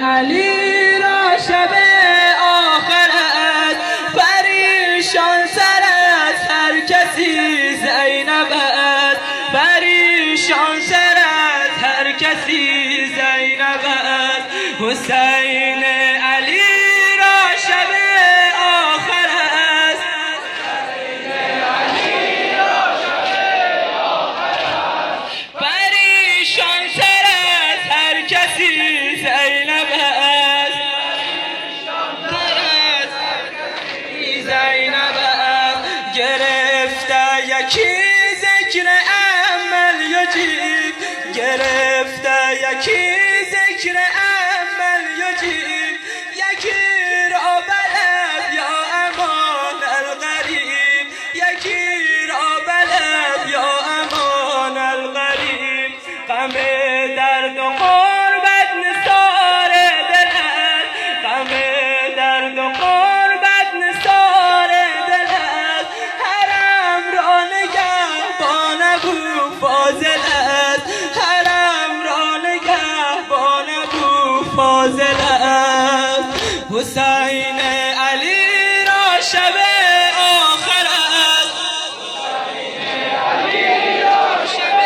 علی را شب آخرت پریشان سر از هر کسی زینب است، پریشان سر از هر کسی زینب است. حسین علی را شب آخر است، پریشان سر از هر کسی زینب است، زینب است. گرفته یکی ذکر عمل یجید، گرفته یکی ذکر عمل یجید، یکی را بلد یا امان الغریب، یکی را بلد یا امان الغریب. غم درد و غربت نثار دل است، غم درد و غربت نثار دل است. حرم را نگهبان ابو فاضل است، حرم را نگهبان ابو فاضل است. حسین علی را شب آخر است، حسین علی را شب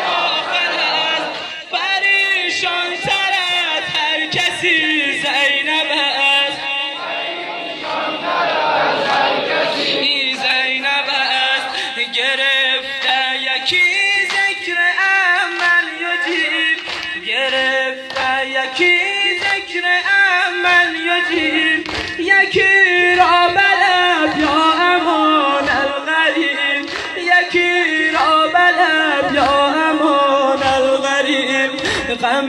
آخر است. پریشان سر از هر کسی زینب است، پریشان سر از هر کسی زینب است. گرفته یکی ذکر عمل یجید، گرفته یکی ذکر عمل یجید، یکی را بلد یا امان الغریب، یکی را بلد یا امان الغریب. غم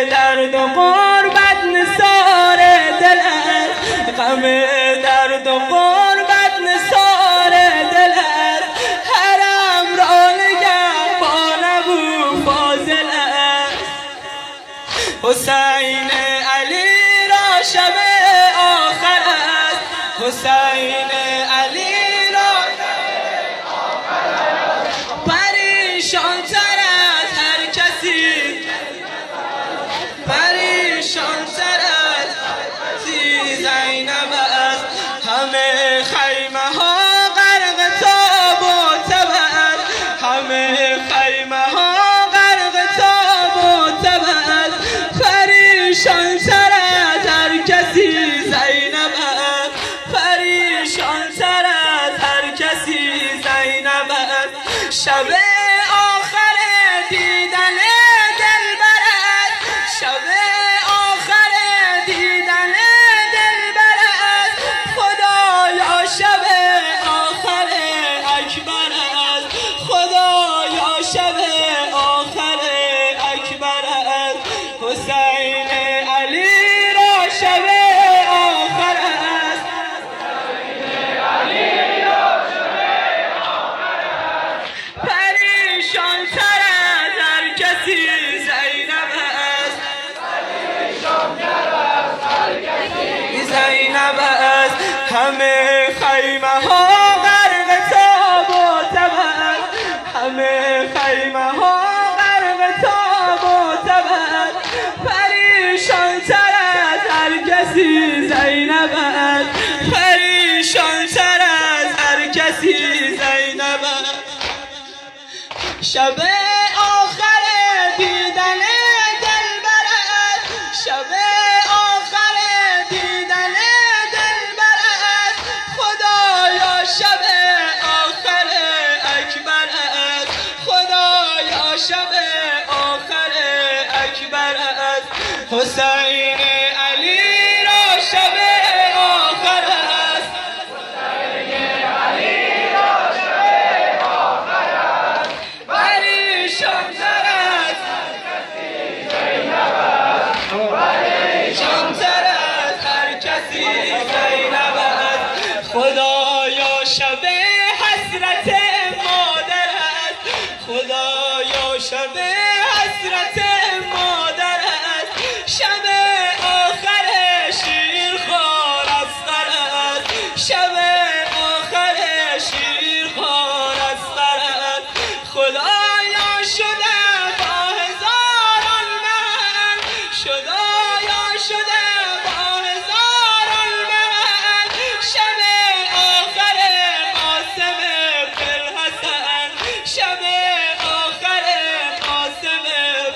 درد و غربت نثار دل است، غم درد و غربت نثار دل است. حرم را نگهبان ابو فاضل است. حسین علی را شب آخر است، حسین علی را شب آخر است. پریشان سر از هر کسی، پریشان سر از هر کسی زینب است. همه خیمه ها غرق تاب و تب است، همه خیمه ها غرق تاب و تب است. پریشان سر از هر کسی زینب است، پریشان سر از هر کسی زینب است. شب آخر دیدن دلبر است، شب آخر دیدن دلبر است. خدایا شب آخر اکبر است، خدایا شب آخر اکبر است. حسین علی را شب آخر است، حسین علی را شب آخر است. پریشان سر از هر کسی زینب است، پریشان سر از هر کسی زینب است. همه خیمه ها غرق تاب و تب است، همه خیمه ها غرق تاب و تب است. پریشان سر از هر کسی زینب است، پریشان سر از هر کسی زینب است. شب آخر دیدن دلبر است، شب آخر دیدن دلبر است. خدایا شب آخر اکبر است، خدایا شب آخر اکبر است. حسین علی را شب آخر است، حسین علی را شب آخر است. پریشان سر از هر کسی زینب است، پریشان سر از هر کسی زینب است. خدایا شب حسرت مادر است، خدایا شب حسرت مادر است. شب آخر شیرخوار اصغر است، شب آخر شیرخوار اصغر است. خدایا شده با هزاران من، خدایا شده شب